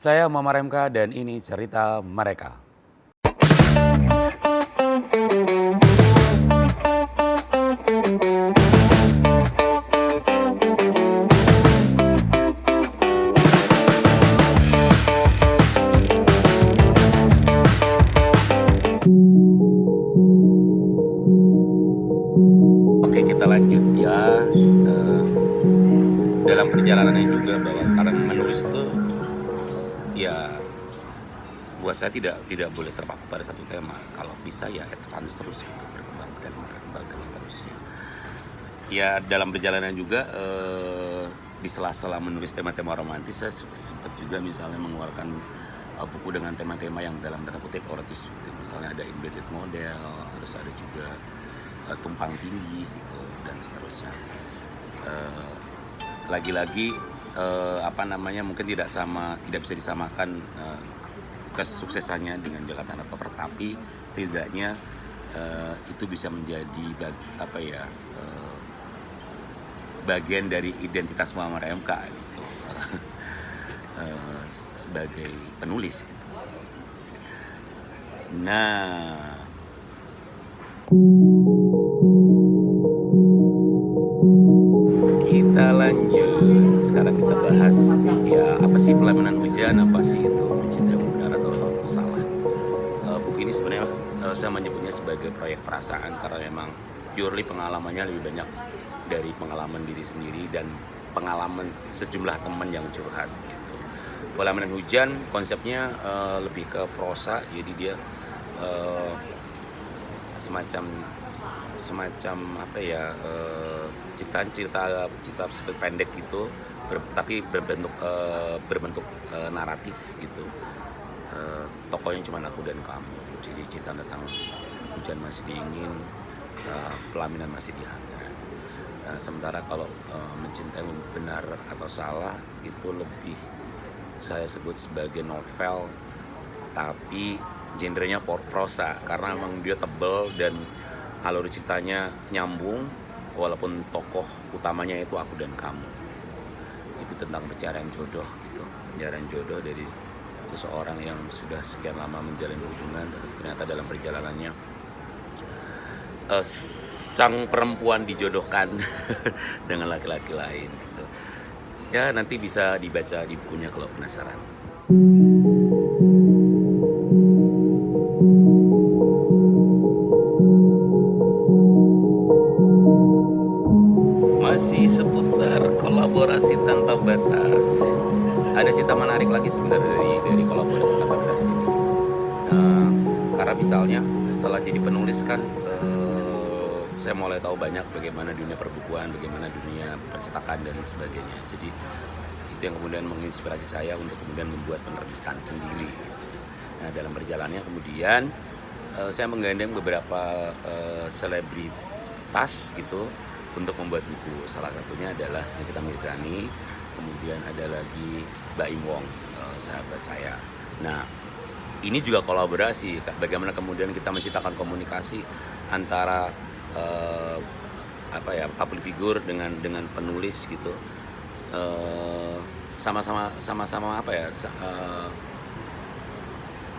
Saya Mama Remka dan ini cerita mereka. Oke, kita lanjut ya. Dalam perjalanannya juga bahwa karena menulis itu ya buat saya tidak boleh terpaku pada satu tema. Kalau bisa ya advance terus gitu, berkembang dan seterusnya. Ya dalam perjalanan juga di sela-sela menulis tema-tema romantis saya sempat juga misalnya mengeluarkan buku dengan tema-tema yang dalam tanda kutip erotis. Misalnya ada Inverted Model, terus ada juga Tumpang Tindih gitu dan seterusnya. Lagi-lagi mungkin tidak bisa disamakan kesuksesannya dengan Jakarta Undercover, tapi setidaknya itu bisa menjadi bagian dari identitas Muhammad MK gitu. Sebagai penulis gitu. Nah, kita lanjut. Sekarang kita bahas ya apa sih pelaminan hujan, apa sih itu mencintai yang benar atau salah. Buku ini sebenarnya saya menyebutnya sebagai proyek perasaan karena memang purely pengalamannya lebih banyak dari pengalaman diri sendiri dan pengalaman sejumlah teman yang curhat gitu. Pelaminan hujan konsepnya lebih ke prosa, jadi dia semacam cerita seperti pendek gitu, tapi berbentuk naratif gitu. Tokohnya cuma aku dan kamu, jadi cerita tentang hujan masih dingin, pelaminan masih dihangat. Sementara kalau mencintai benar atau salah itu lebih saya sebut sebagai novel, tapi genrenya prosa karena memang dia tebel dan alur ceritanya nyambung walaupun tokoh utamanya itu aku dan kamu. Itu tentang pencarian jodoh gitu, pencarian jodoh dari seseorang yang sudah sekian lama menjalin hubungan dan ternyata dalam perjalanannya sang perempuan dijodohkan dengan laki-laki lain gitu. Ya nanti bisa dibaca di bukunya kalau penasaran. Masih seputar kolaborasi tanpa batas. Ada cerita menarik lagi sebenarnya dari kolaborasi tanpa batas ini. Karena misalnya setelah jadi penulis kan saya mulai tahu banyak bagaimana dunia perbukuan, bagaimana dunia percetakan dan sebagainya. Jadi itu yang kemudian menginspirasi saya untuk kemudian membuat penerbitan sendiri. Nah dalam perjalanannya kemudian saya menggandeng beberapa selebritas gitu untuk membuat buku. Salah satunya adalah Nikita Mirzani, kemudian ada lagi Mbak Im Wong, sahabat saya. Nah ini juga kolaborasi, bagaimana kemudian kita menciptakan komunikasi antara public figure dengan penulis gitu, sama-sama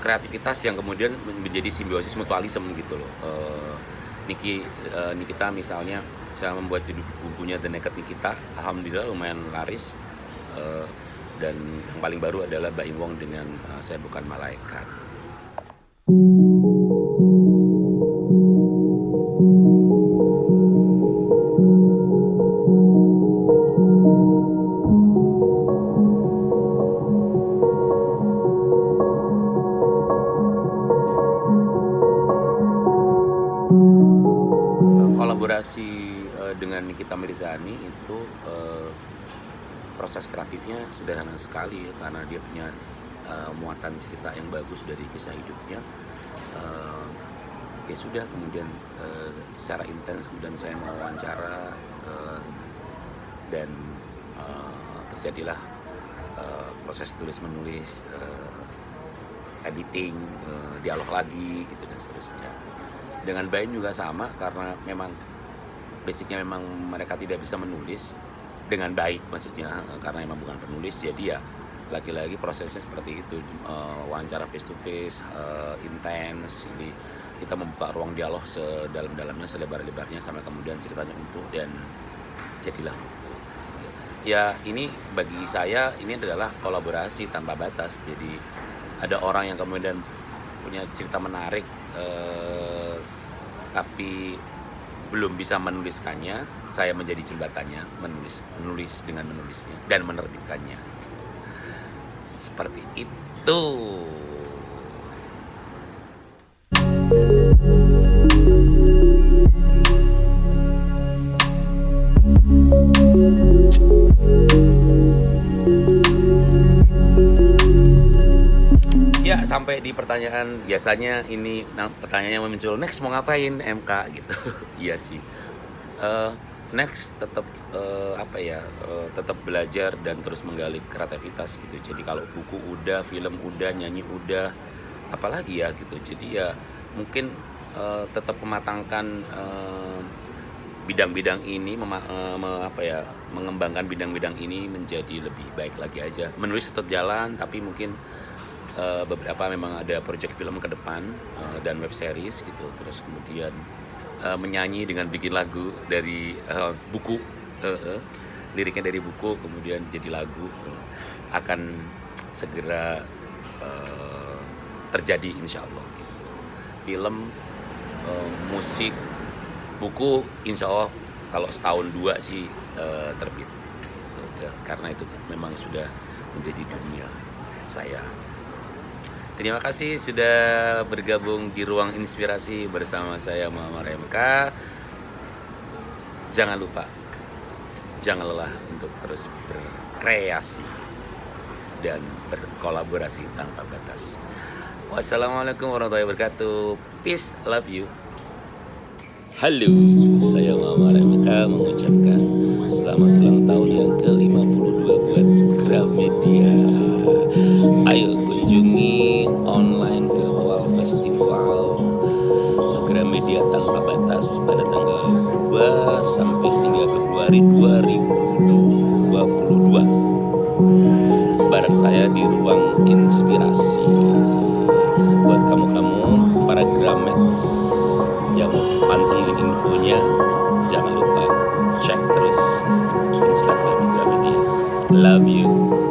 kreativitas yang kemudian menjadi simbiosis mutualisme gitu loh. Nikita misalnya saya membuat bukunya The Naked Nikita, alhamdulillah lumayan laris, dan yang paling baru adalah Mbak Im Wong dengan Saya Bukan Malaikat. Kolaborasi dengan Nikita Mirzani itu proses kreatifnya sederhana sekali ya, karena dia punya muatan cerita yang bagus dari kisah hidupnya. Ya sudah, kemudian secara intens kemudian saya mewawancara dan terjadilah proses tulis menulis, editing, dialog lagi gitu dan seterusnya. Dengan Baim juga sama, karena memang basicnya memang mereka tidak bisa menulis dengan baik, maksudnya karena memang bukan penulis, jadi ya lagi-lagi prosesnya seperti itu, wawancara face to face, intens. Jadi kita membuka ruang dialog sedalam-dalamnya, selebar-lebarnya, sampai kemudian ceritanya utuh dan jadilah. Ya ini bagi saya ini adalah kolaborasi tanpa batas. Jadi ada orang yang kemudian punya cerita menarik, tapi belum bisa menuliskannya, saya menjadi jembatannya, menulis dengan menulisnya dan menerbitkannya. Seperti itu. Ya, sampai di pertanyaan biasanya ini, pertanyaannya muncul, next mau ngapain MK gitu. Iya sih. Next tetap tetap belajar dan terus menggali kreativitas gitu. Jadi kalau buku udah, film udah, nyanyi udah, apalagi ya gitu. Jadi ya mungkin tetap mematangkan bidang-bidang ini, mengembangkan bidang-bidang ini menjadi lebih baik lagi aja. Menulis tetap jalan, tapi mungkin beberapa memang ada proyek film ke depan, dan web series gitu. Terus kemudian menyanyi dengan bikin lagu dari buku, liriknya dari buku kemudian jadi lagu, akan segera terjadi insya Allah gitu. Film, musik, buku insya Allah kalau setahun 2 sih terbit, karena itu memang sudah menjadi dunia saya. Terima kasih sudah bergabung di Ruang Inspirasi bersama saya Muhammad MK. Jangan lupa, jangan lelah untuk terus berkreasi dan berkolaborasi tanpa batas. Wassalamualaikum warahmatullahi wabarakatuh. Peace, love you. Halo, saya Muhammad MK mengucapkan selamat ulang tahun yang ke-52 buat Gramedia. Ayo kunjungi online virtual festival Gramedia Tanpa Batas pada tanggal 2 sampai 3 Februari 2022 bareng saya di Ruang Inspirasi. Buat kamu-kamu para Gramets yang pantengin infonya, jangan lupa cek terus Instagram Gramedia. Love you.